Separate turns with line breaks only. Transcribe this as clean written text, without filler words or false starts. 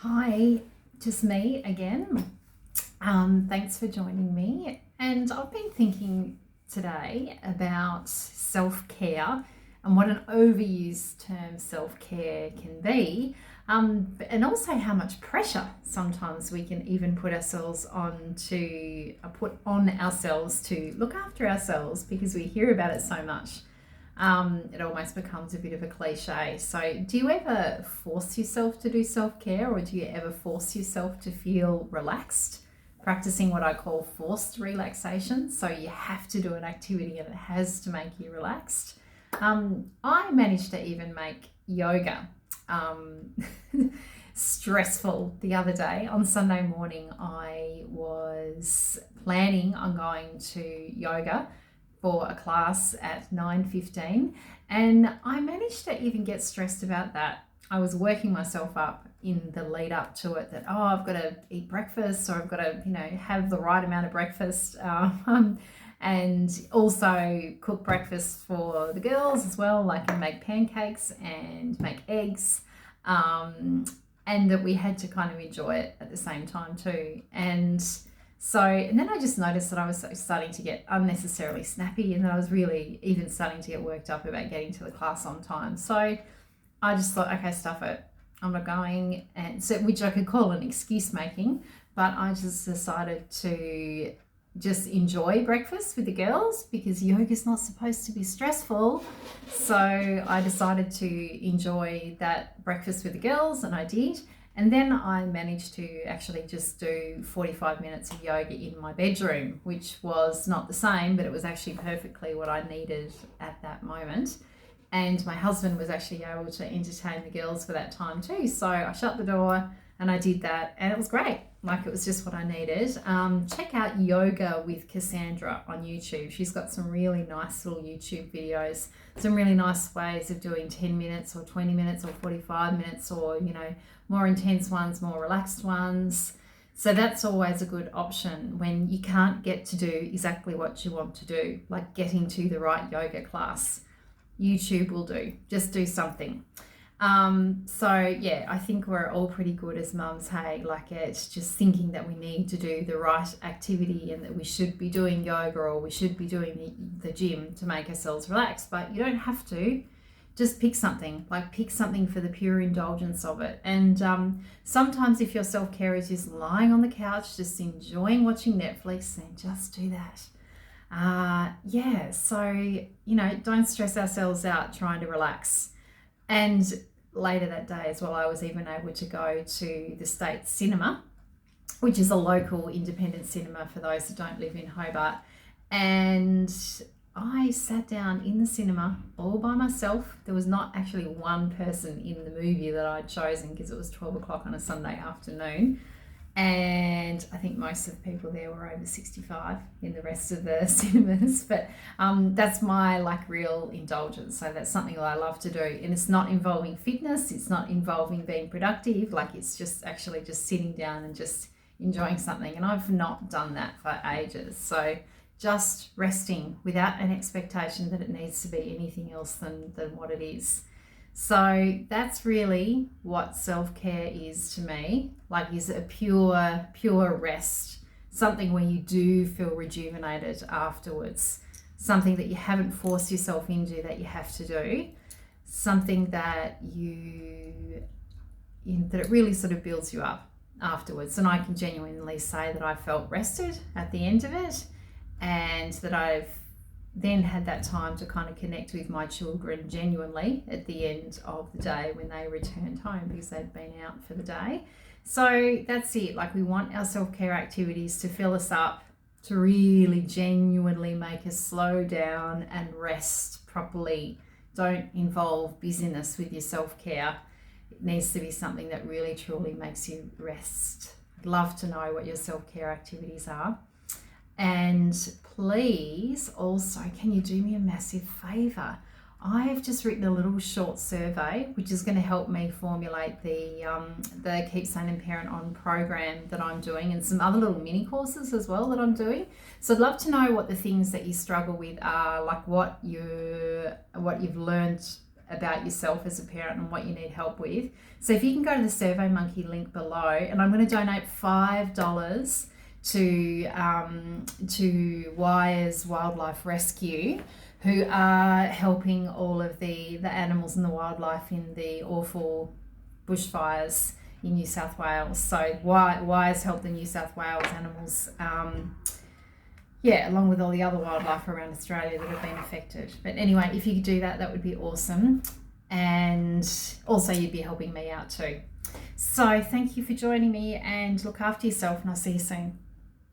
Hi, just me again. Thanks for joining me. And I've been thinking today about self care and what an overused term self care can be, and also how much pressure sometimes we can even put on ourselves to look after ourselves because we hear about it so much. It almost becomes a bit of a cliche. So, do you ever force yourself to do self care, or do you ever force yourself to feel relaxed? Practicing what I call forced relaxation. So, you have to do an activity and it has to make you relaxed. I managed to even make yoga um, stressful the other day. On Sunday morning, I was planning on going to yoga for a class at 9:15, and I managed to even get stressed about that. I was working myself up in the lead up to it, that I've got to eat breakfast, or I've got to have the right amount of breakfast, and also cook breakfast for the girls as well, like and make pancakes and make eggs, and that we had to kind of enjoy it at the same time too. And then I just noticed that I was starting to get unnecessarily snappy, and that I was really even starting to get worked up about getting to the class on time. So I just thought, okay, stuff it. I'm not going, and so, which I could call an excuse making, but I just decided to just enjoy breakfast with the girls because yoga is not supposed to be stressful. So I decided to enjoy that breakfast with the girls, and I did. And then I managed to actually just do 45 minutes of yoga in my bedroom, which was not the same, but it was actually perfectly what I needed at that moment. And my husband was actually able to entertain the girls for that time too. So I shut the door and I did that, and it was great. Like, it was just what I needed. Check out Yoga with Cassandra on YouTube. She's got some really nice little YouTube videos, some really nice ways of doing 10 minutes or 20 minutes or 45 minutes, or, more intense ones, more relaxed ones. So that's always a good option when you can't get to do exactly what you want to do, like getting to the right yoga class. YouTube will do. Just do something. I think we're all pretty good as mums, hey, like it's just thinking that we need to do the right activity and that we should be doing yoga or we should be doing the gym to make ourselves relax, but you don't have to. Just pick something for the pure indulgence of it. And sometimes if your self-care is just lying on the couch, just enjoying watching Netflix, then just do that. Don't stress ourselves out trying to relax. And later that day as well, I was even able to go to the State Cinema, which is a local independent cinema for those that don't live in Hobart. And I sat down in the cinema all by myself. There was not actually one person in the movie that I'd chosen because it was 12 o'clock on a Sunday afternoon. And I think most of the people there were over 65 in the rest of the cinemas. But that's my real indulgence. So that's something that I love to do. And it's not involving fitness. It's not involving being productive. It's just actually just sitting down and just enjoying something. And I've not done that for ages. So just resting without an expectation that it needs to be anything else than what it is. So that's really what self-care is to me. Is a pure rest, something where you do feel rejuvenated afterwards, something that you haven't forced yourself into that you have to do, something that that it really sort of builds you up afterwards. And I can genuinely say that I felt rested at the end of it, and that I've then had that time to kind of connect with my children genuinely at the end of the day when they returned home because they'd been out for the day. So that's it. We want our self-care activities to fill us up, to really genuinely make us slow down and rest properly. Don't involve busyness with your self-care. It needs to be something that really truly makes you rest. I'd love to know what your self-care activities are. And please also, can you do me a massive favour? I've just written a little short survey which is going to help me formulate the Keep Sane and Parent On program that I'm doing, and some other little mini courses as well that I'm doing. So I'd love to know what the things that you struggle with are, what you've learned about yourself as a parent and what you need help with. So if you can go to the SurveyMonkey link below, and I'm going to donate $5 to Wires Wildlife Rescue, who are helping all of the animals and the wildlife in the awful bushfires in New South Wales. So Wires help the New South Wales animals, along with all the other wildlife around Australia that have been affected. But anyway, if you could do that, that would be awesome. And also you'd be helping me out too. So thank you for joining me, and look after yourself, and I'll see you soon.